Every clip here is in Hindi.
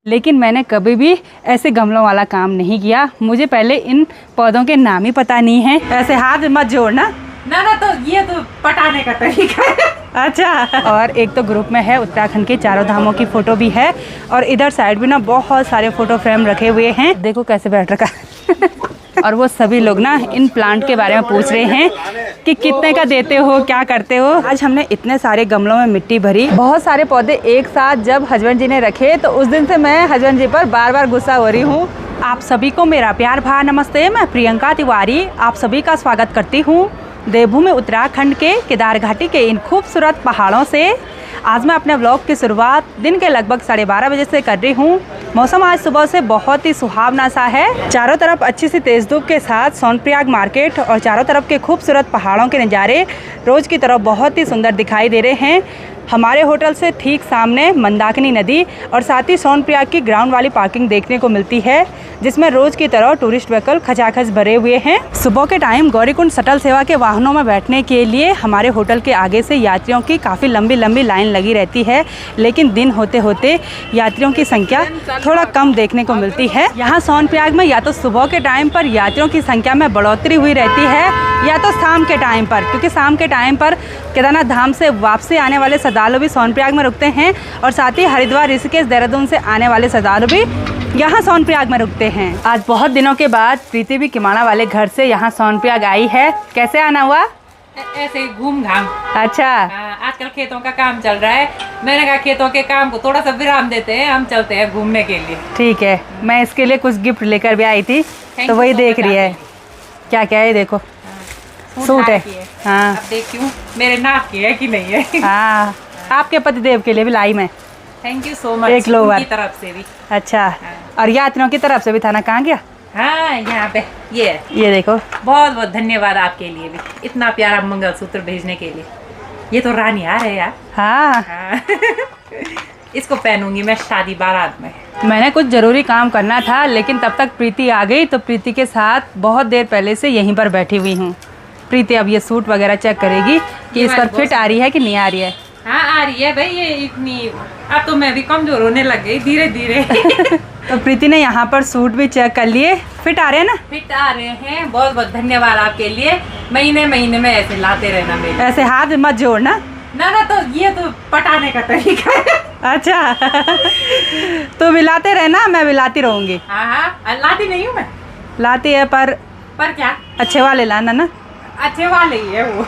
लेकिन मैंने कभी भी ऐसे गमलों वाला काम नहीं किया। मुझे पहले इन पौधों के नाम ही पता नहीं है। ऐसे हाथ मत जोड़ना ना तो ये तो पटाने का तरीका है। अच्छा। और एक तो ग्रुप में है उत्तराखंड के चारों धामों की फ़ोटो भी है और इधर साइड भी ना बहुत सारे फ़ोटो फ्रेम रखे हुए हैं। देखो कैसे बैठ रखा और वो सभी लोग ना इन प्लांट के बारे में पूछ रहे हैं कि कितने का देते हो, क्या करते हो। आज हमने इतने सारे गमलों में मिट्टी भरी, बहुत सारे पौधे एक साथ जब हस्बैंड जी ने रखे तो उस दिन से मैं हस्बैंड जी पर बार बार गुस्सा हो रही हूँ। आप सभी को मेरा प्यार भरा नमस्ते। मैं प्रियंका तिवारी आप सभी का स्वागत करती हूँ देवभूमि उत्तराखंड के केदार घाटी के इन खूबसूरत पहाड़ों से। आज मैं अपने व्लॉग की शुरुआत दिन के लगभग 12:30 बजे से कर रही हूँ। मौसम आज सुबह से बहुत ही सुहावना सा है। चारों तरफ अच्छी सी तेज धूप के साथ सोनप्रयाग मार्केट और चारों तरफ के खूबसूरत पहाड़ों के नज़ारे रोज की तरह बहुत ही सुंदर दिखाई दे रहे हैं। हमारे होटल से ठीक सामने मंदाकिनी नदी और साथ ही सोनप्रयाग की ग्राउंड वाली पार्किंग देखने को मिलती है, जिसमें रोज की तरह टूरिस्ट व्हीकल खचाखच भरे हुए हैं। सुबह के टाइम गौरीकुंड शटल सेवा के वाहनों में बैठने के लिए हमारे होटल के आगे से यात्रियों की काफ़ी लंबी लंबी लाइन लगी रहती है, लेकिन दिन होते होते यात्रियों की संख्या थोड़ा कम देखने को मिलती है। यहाँ सोनप्रयाग में या तो सुबह के टाइम पर यात्रियों की संख्या में बढ़ोतरी हुई रहती है या तो शाम के टाइम पर, क्योंकि शाम के टाइम पर केदारनाथ धाम से वापसी आने वाले श्रद्धालु भी सोनप्रयाग में रुकते हैं और साथ ही हरिद्वार, ऋषिकेश, देहरादून से आने वाले श्रद्धालु भी यहाँ सोनप्रयाग में रुकते हैं। आज बहुत दिनों के बाद प्रीति भी किमाड़ा वाले घर से यहाँ सोनप्रयाग आई है। कैसे आना हुआ? ऐसे ही घूम घाम। अच्छा। आजकल खेतों का काम चल रहा है, मैंने कहा खेतों के काम को थोड़ा सा विराम देते हैं, हम चलते हैं घूमने के लिए। ठीक है, मैं इसके लिए कुछ गिफ्ट लेकर भी आई थी तो वही देख रही है क्या क्या है। देखो सूट है। हाँ अब देखती मेरे नाप की है कि नहीं है। हाँ, आपके पतिदेव के लिए भी लाई मैं। Thank you so much. एक लोवर की तरफ से भी। अच्छा। और यात्रियों की तरफ से भी था ना? कहाँ गया? हाँ यहाँ पे ये देखो। बहुत बहुत धन्यवाद आपके लिए भी, इतना प्यारा मंगलसूत्र भेजने के लिए। ये तो रानी हार है यार। हाँ, हाँ। इसको पहनूंगी मैं शादी बारात में। मैंने कुछ ज़रूरी काम करना था लेकिन तब तक प्रीति आ गई, तो प्रीति के साथ बहुत देर पहले से यहीं पर बैठी हुई हूँ। प्रीति अब ये सूट वगैरह चेक करेगी कि इस पर फिट आ रही है कि नहीं आ रही है। हाँ आ रही है भाई, ये इतनी अब तो मैं भी कमजोर होने लग गई धीरे धीरे। तो प्रीति ने यहाँ पर सूट भी चेक कर लिए, फिट आ रहे हैं ना? फिट आ रहे हैं। बहुत बहुत धन्यवाद आपके लिए। महीने महीने में ऐसे लाते रहना मेरे। ऐसे हाथ मत जोड़ना ना तो ये तो पटाने का तरीका है। अच्छा। तो भी लाते रहना, मैं भी लाती रहूंगी। हाँ लाती नहीं हूँ मैं। लाती है पर क्या अच्छे वाले लाना ना। अच्छे वाले ही है वो।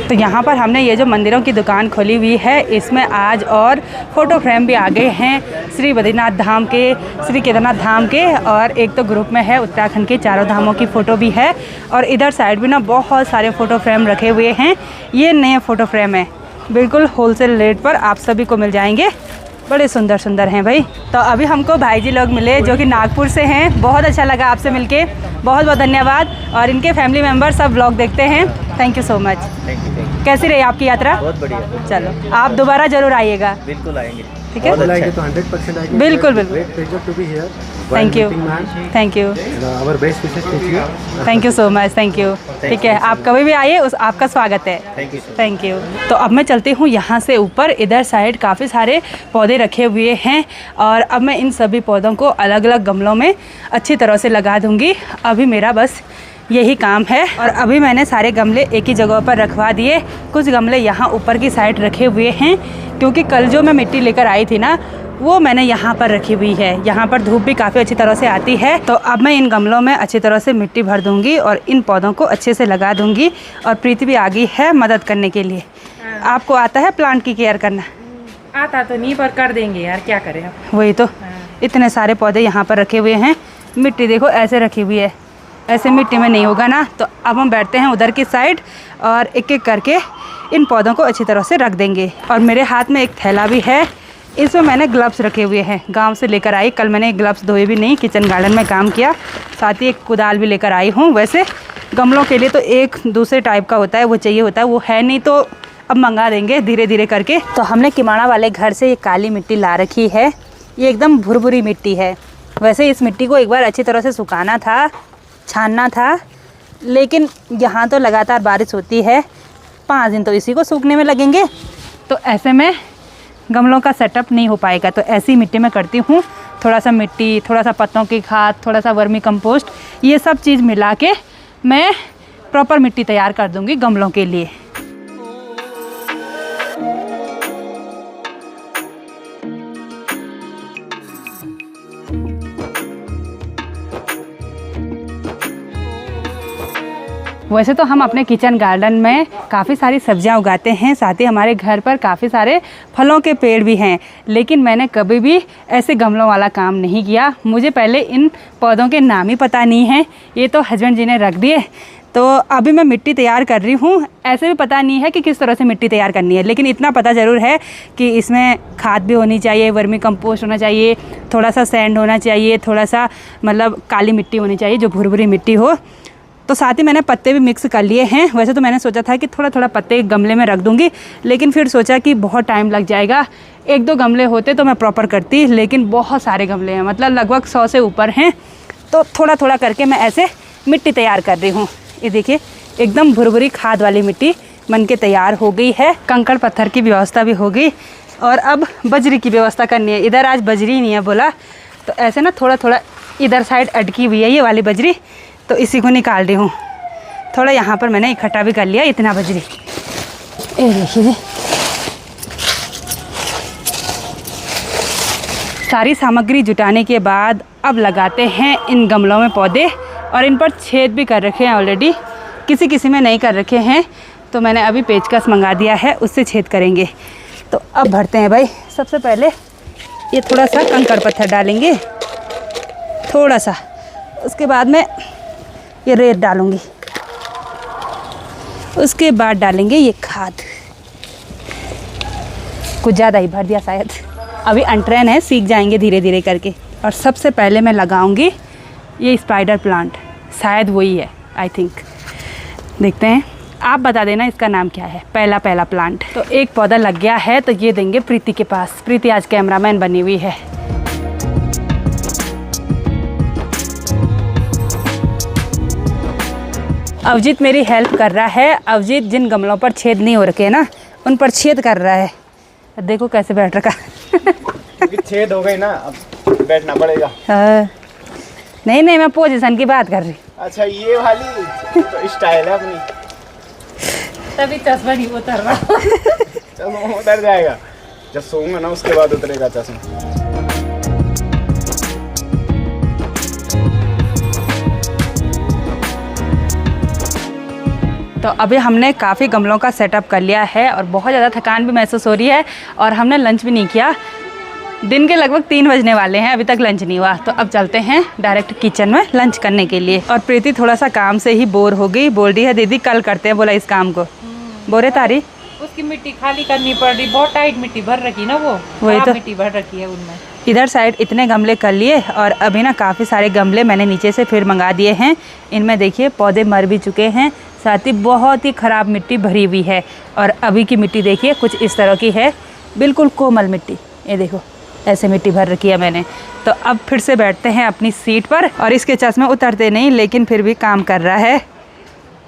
तो यहाँ पर हमने ये जो मंदिरों की दुकान खोली हुई है, इसमें आज और फोटो फ्रेम भी आ गए हैं श्री बद्रीनाथ धाम के, श्री केदारनाथ धाम के, और एक तो ग्रुप में है उत्तराखंड के चारों धामों की फ़ोटो भी है। और इधर साइड भी ना बहुत सारे फ़ोटो फ्रेम रखे हुए हैं। ये नए फ़ोटो फ्रेम है, बिल्कुल होलसेल रेट पर आप सभी को मिल जाएंगे। बड़े सुंदर सुंदर हैं भाई। तो अभी हमको भाई जी लोग मिले जो कि नागपुर से हैं। बहुत अच्छा लगा आपसे मिलके, बहुत बहुत धन्यवाद। और इनके फैमिली मेम्बर सब व्लॉग देखते हैं। Thank you so much. कैसी रही आपकी यात्रा? बहुत बढ़िया। चलो आप दोबारा ज़रूर आइएगा। बिल्कुल आएंगे। ठीक है, बहुत अच्छा तो 100% आएंगे। बिल्कुल बिल्कुल। Thank you thank you thank you so much. Thank you. ठीक है, आप कभी भी आइए, उस आपका स्वागत है। Thank you. तो अब मैं चलती हूँ यहाँ से ऊपर। इधर साइड काफ़ी सारे पौधे रखे हुए हैं और अब मैं इन सभी पौधों को अलग अलग गमलों में अच्छी तरह से लगा दूँगी। अभी मेरा बस यही काम है। और अभी मैंने सारे गमले एक ही जगह पर रखवा दिए। कुछ गमले यहाँ ऊपर की साइड रखे हुए हैं क्योंकि कल जो मैं मिट्टी लेकर आई थी ना, वो मैंने यहाँ पर रखी हुई है। यहाँ पर धूप भी काफ़ी अच्छी तरह से आती है। तो अब मैं इन गमलों में अच्छी तरह से मिट्टी भर दूँगी और इन पौधों को अच्छे से लगा दूँगी। और प्रीति भी आ गई है मदद करने के लिए। आपको आता है प्लांट की केयर करना? आता तो नहीं पर कर देंगे यार, क्या करें अब। वही तो, इतने सारे पौधे यहाँ पर रखे हुए हैं। मिट्टी देखो ऐसे रखी हुई है, ऐसे मिट्टी में नहीं होगा ना। तो अब हम बैठते हैं उधर की साइड और एक एक करके इन पौधों को अच्छी तरह से रख देंगे। और मेरे हाथ में एक थैला भी है, इसमें मैंने ग्लव्स रखे हुए हैं, गांव से लेकर आई। कल मैंने ग्लव्स धोए भी नहीं, किचन गार्डन में काम किया। साथ ही एक कुदाल भी लेकर आई हूँ। वैसे गमलों के लिए तो एक दूसरे टाइप का होता है, वो चाहिए होता है, वो है नहीं तो अब मंगा देंगे धीरे धीरे करके। तो हमने किमाड़ा वाले घर से ये काली मिट्टी ला रखी है। ये एकदम भुरभुरी मिट्टी है। वैसे इस मिट्टी को एक बार अच्छी तरह से सुखाना था, छानना था, लेकिन यहाँ तो लगातार बारिश होती है, 5 दिन तो इसी को सूखने में लगेंगे। तो ऐसे में गमलों का सेटअप नहीं हो पाएगा, तो ऐसी मिट्टी में करती हूँ। थोड़ा सा मिट्टी, थोड़ा सा पत्तों की खाद, थोड़ा सा वर्मी कंपोस्ट, ये सब चीज़ मिला के मैं प्रॉपर मिट्टी तैयार कर दूँगी गमलों के लिए। वैसे तो हम अपने किचन गार्डन में काफ़ी सारी सब्जियां उगाते हैं, साथ ही हमारे घर पर काफ़ी सारे फलों के पेड़ भी हैं, लेकिन मैंने कभी भी ऐसे गमलों वाला काम नहीं किया। मुझे पहले इन पौधों के नाम ही पता नहीं है, ये तो हस्बैंड जी ने रख दिए। तो अभी मैं मिट्टी तैयार कर रही हूँ। ऐसे भी पता नहीं है कि किस तरह से मिट्टी तैयार करनी है, लेकिन इतना पता ज़रूर है कि इसमें खाद भी होनी चाहिए, वर्मी कंपोस्ट होना चाहिए, थोड़ा सा सैंड होना चाहिए, थोड़ा सा मतलब काली मिट्टी होनी चाहिए जो भुरभुरी मिट्टी हो। तो साथ ही मैंने पत्ते भी मिक्स कर लिए हैं। वैसे तो मैंने सोचा था कि थोड़ा थोड़ा पत्ते गमले में रख दूंगी, लेकिन फिर सोचा कि बहुत टाइम लग जाएगा। 1-2 गमले होते तो मैं प्रॉपर करती, लेकिन बहुत सारे गमले हैं, मतलब लगभग 100 से ऊपर हैं। तो थोड़ा थोड़ा करके मैं ऐसे मिट्टी तैयार कर रही हूँ। ये देखिए, एकदम भुरभुरी खाद वाली मिट्टी बन के तैयार हो गई है। कंकड़ पत्थर की व्यवस्था भी हो गई, और अब बजरी की व्यवस्था करनी है। इधर आज बजरी नहीं है बोला, तो ऐसे ना थोड़ा थोड़ा इधर साइड अटकी हुई है ये वाली बजरी, तो इसी को निकाल रही हूँ। थोड़ा यहाँ पर मैंने इकट्ठा भी कर लिया इतना बजरी। ये देखिए, सारी सामग्री जुटाने के बाद अब लगाते हैं इन गमलों में पौधे, और इन पर छेद भी कर रखे हैं ऑलरेडी। किसी किसी में नहीं कर रखे हैं, तो मैंने अभी पेचकस मंगा दिया है, उससे छेद करेंगे। तो अब भरते हैं भाई। सबसे पहले ये थोड़ा सा कंकड़ पत्थर डालेंगे, थोड़ा सा। उसके बाद में ये रेत डालूंगी, उसके बाद डालेंगे ये खाद। कुछ ज़्यादा ही भर दिया शायद, अभी अनट्रेन है, सीख जाएंगे धीरे धीरे करके। और सबसे पहले मैं लगाऊंगी ये स्पाइडर प्लांट, शायद वही है, आई थिंक। देखते हैं, आप बता देना इसका नाम क्या है। पहला प्लांट। तो एक पौधा लग गया है, तो ये देंगे प्रीति के पास। प्रीति आज कैमरामैन बनी हुई है। अवजीत मेरी हेल्प कर रहा है। अवजीत जिन गमलों पर छेद नहीं हो रखे ना, उन पर छेद कर रहा है। देखो कैसे बैठ रखा। क्योंकि छेद हो गई ना, अब बैठना पड़ेगा। हाँ। नहीं, मैं पोजीशन की बात कर रही। अच्छा, ये वाली तो स्टाइल है अपनी, तभी चश्मा नहीं उतर रहा। चलो उतर जाएगा, जब सोऊंगा ना उसके बाद उतरेगा चश्मा। तो अभी हमने काफ़ी गमलों का सेटअप कर लिया है, और बहुत ज़्यादा थकान भी महसूस हो रही है, और हमने लंच भी नहीं किया। दिन के लगभग 3 बजने वाले हैं, अभी तक लंच नहीं हुआ। तो अब चलते हैं डायरेक्ट किचन में लंच करने के लिए। और प्रीति थोड़ा सा काम से ही बोर हो गई, बोल रही है दीदी कल करते हैं, बोला इस काम को। बोरे तारी उसकी मिट्टी खाली करनी पड़ रही, बहुत टाइट मिट्टी भर रखी ना, वो वही तो मिट्टी भर रखी है उनमें। इधर साइड इतने गमले कर लिए, और अभी ना काफ़ी सारे गमले मैंने नीचे से फिर मंगा दिए हैं। इनमें देखिए पौधे मर भी चुके हैं, साथ ही बहुत ही ख़राब मिट्टी भरी हुई है। और अभी की मिट्टी देखिए कुछ इस तरह की है, बिल्कुल कोमल मिट्टी। ये देखो ऐसे मिट्टी भर रखी है मैंने। तो अब फिर से बैठते हैं अपनी सीट पर, और इसके चश्मे उतरते नहीं, लेकिन फिर भी काम कर रहा है।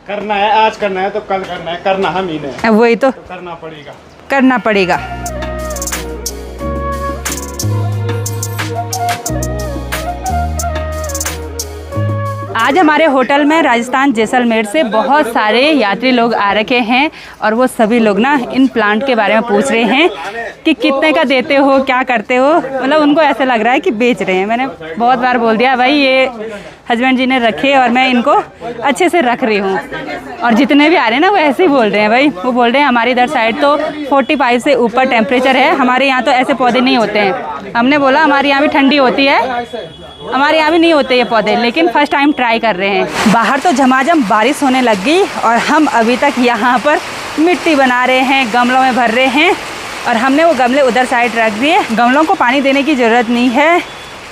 करना है, आज करना है तो कल करना है, करना हम ही ने, वही तो करना पड़ेगा, करना पड़ेगा। आज हमारे होटल में राजस्थान जैसलमेर से बहुत सारे यात्री लोग आ रखे हैं, और वो सभी लोग ना इन प्लांट के बारे में पूछ रहे हैं कि कितने का देते हो, क्या करते हो। मतलब उनको ऐसे लग रहा है कि बेच रहे हैं। मैंने बहुत बार बोल दिया भाई ये हस्बैंड जी ने रखे, और मैं इनको अच्छे से रख रही हूँ। और जितने भी आ रहे हैं ना वो ऐसे ही बोल रहे हैं भाई। वो बोल रहे हैं हमारी इधर साइड तो 45 से ऊपर टेम्परेचर है, हमारे यहाँ तो ऐसे पौधे नहीं होते हैं। हमने बोला हमारे यहाँ भी ठंडी होती है, हमारे यहाँ भी नहीं होते ये पौधे, लेकिन फर्स्ट टाइम ट्राई कर रहे हैं। बाहर तो झमाझम बारिश होने लग गई, और हम अभी तक यहाँ पर मिट्टी बना रहे हैं, गमलों में भर रहे हैं। और हमने वो गमले उधर साइड रख दिए। गमलों को पानी देने की ज़रूरत नहीं है,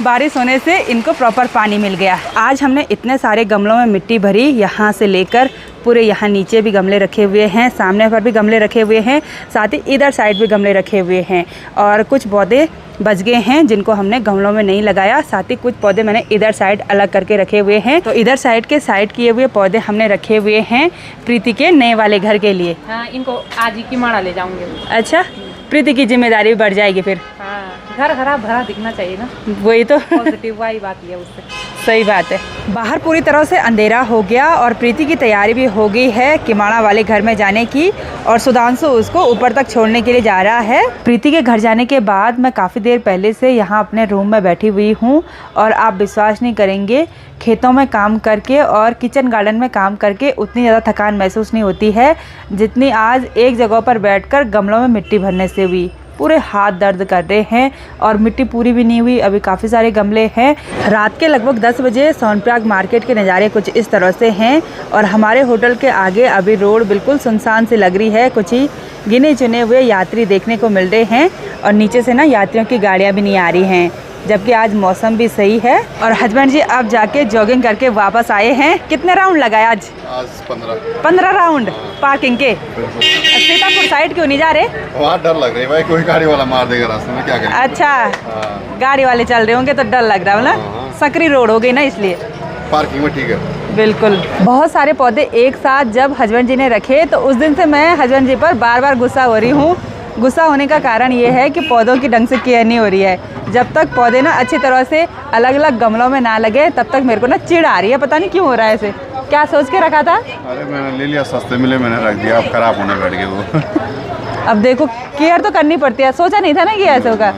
बारिश होने से इनको प्रॉपर पानी मिल गया। आज हमने इतने सारे गमलों में मिट्टी भरी, यहाँ से लेकर पूरे यहाँ नीचे भी गमले रखे हुए हैं, सामने पर भी गमले रखे हुए हैं, साथ ही इधर साइड भी गमले रखे हुए हैं। और कुछ पौधे बच गए हैं जिनको हमने गमलों में नहीं लगाया, साथ ही कुछ पौधे मैंने इधर साइड अलग करके रखे हुए हैं। तो इधर साइड के साइड किए हुए पौधे हमने रखे हुए हैं प्रीति के नए वाले घर के लिए। हाँ, इनको आज ही की माड़ा ले जाऊंगे। अच्छा, प्रीति की जिम्मेदारी बढ़ जाएगी फिर। हाँ, घर हरा भरा दिखना चाहिए ना, वही तो पॉजिटिव वाइब आती है उससे। सही बात है। बाहर पूरी तरह से अंधेरा हो गया और प्रीति की तैयारी भी हो गई है किमाड़ा वाले घर में जाने की, और सुधांशु उसको ऊपर तक छोड़ने के लिए जा रहा है। प्रीति के घर जाने के बाद मैं काफ़ी देर पहले से यहाँ अपने रूम में बैठी हुई हूँ, और आप विश्वास नहीं करेंगे, खेतों में काम करके और किचन गार्डन में काम करके उतनी ज़्यादा थकान महसूस नहीं होती है जितनी आज एक जगह पर बैठकर गमलों में मिट्टी भरने से हुई। पूरे हाथ दर्द कर रहे हैं और मिट्टी पूरी भी नहीं हुई, अभी काफ़ी सारे गमले हैं। रात के लगभग 10 बजे सोनप्रयाग मार्केट के नज़ारे कुछ इस तरह से हैं, और हमारे होटल के आगे अभी रोड बिल्कुल सुनसान सी लग रही है। कुछ ही गिने चुने हुए यात्री देखने को मिल रहे हैं, और नीचे से ना यात्रियों की गाड़ियाँ भी नहीं आ रही हैं, जबकि आज मौसम भी सही है। और हस्बैंड जी अब जाके जॉगिंग करके वापस आए हैं। कितने राउंड लगाए आज? 15 राउंड पार्किंग के। सीतापुर साइड क्यों नहीं जा रहे? वहाँ डर लग रही है भाई, कोई गाड़ी वाला मार देगा रास्ते में, क्या करें। अच्छा, गाड़ी वाले चल रहे होंगे तो डर लग रहा है ना, सकरी रोड हो गई ना इसलिए। पार्किंग में ठीक है। बिल्कुल। बहुत सारे पौधे एक साथ जब हस्बैंड जी ने रखे तो उस दिन से मैं हस्बैंड जी पर बार बार गुस्सा हो रही हूँ। गुस्सा होने का कारण ये है कि पौधों की ढंग से केयर नहीं हो रही है। जब तक पौधे ना अच्छी तरह से अलग अलग गमलों में ना लगे तब तक मेरे को ना चिढ़ आ रही है, पता नहीं क्यों हो रहा है ऐसे। क्या सोच के रखा था? अरे मैंने ले लिया, सस्ते मिले, मैंने रख दिया, अब खराब होने बैठ गए वो। अब देखो, केयर तो करनी पड़ती है, सोचा नहीं था ना कि ऐसे होगा।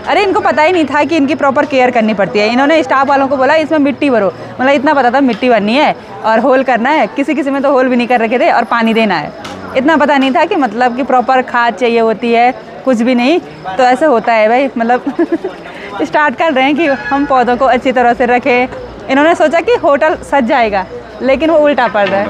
अरे इनको पता ही नहीं था कि इनकी प्रॉपर केयर करनी पड़ती है। इन्होंने स्टाफ वालों को बोला इसमें मिट्टी भरो, मतलब इतना पता था मिट्टी भरनी है और होल करना है। किसी किसी में तो होल भी नहीं कर रखे थे, और पानी देना है। इतना पता नहीं था कि मतलब कि प्रॉपर खाद चाहिए होती है, कुछ भी नहीं। तो ऐसे होता है भाई, मतलब स्टार्ट कर रहे हैं कि हम पौधों को अच्छी तरह से रखें। इन्होंने सोचा कि होटल सज जाएगा, लेकिन वो उल्टा पड़ रहा है।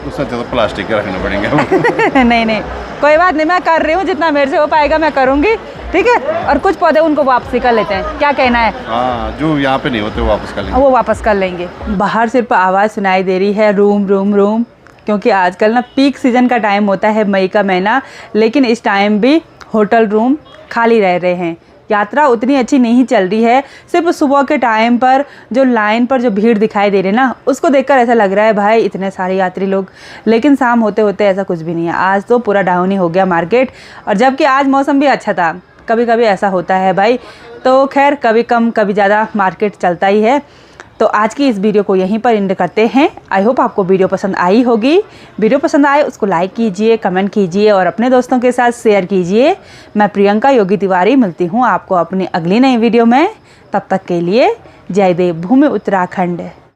उससे अच्छा तो प्लास्टिक के रखने पड़ेंगे। नहीं, कोई बात नहीं, मैं कर रही हूँ, जितना मेरे से हो पाएगा मैं करूँगी, ठीक है। और कुछ पौधे उनको वापसी कर लेते हैं, क्या कहना है? हाँ, जो यहाँ पे नहीं होते वो वापस कर लेंगे। वो वापस कर लेंगे। बाहर सिर्फ आवाज़ सुनाई दे रही है, रूम रूम रूम, क्योंकि आजकल ना पीक सीजन का टाइम होता है, मई का महीना, लेकिन इस टाइम भी होटल रूम खाली रह रहे हैं। यात्रा उतनी अच्छी नहीं चल रही है। सिर्फ सुबह के टाइम पर जो लाइन पर जो भीड़ दिखाई दे रही है ना, उसको देखकर ऐसा लग रहा है भाई इतने सारे यात्री लोग, लेकिन शाम होते होते ऐसा कुछ भी नहीं है। आज तो पूरा डाउन ही हो गया मार्केट, और जबकि आज मौसम भी अच्छा था। कभी कभी ऐसा होता है भाई, तो खैर कभी कम कभी ज़्यादा मार्केट चलता ही है। तो आज की इस वीडियो को यहीं पर एंड करते हैं। आई होप आपको वीडियो पसंद आई होगी। वीडियो पसंद आए उसको लाइक कीजिए, कमेंट कीजिए और अपने दोस्तों के साथ शेयर कीजिए। मैं प्रियंका योगी तिवारी मिलती हूँ आपको अपनी अगली नई वीडियो में। तब तक के लिए जय देव भूमि उत्तराखंड।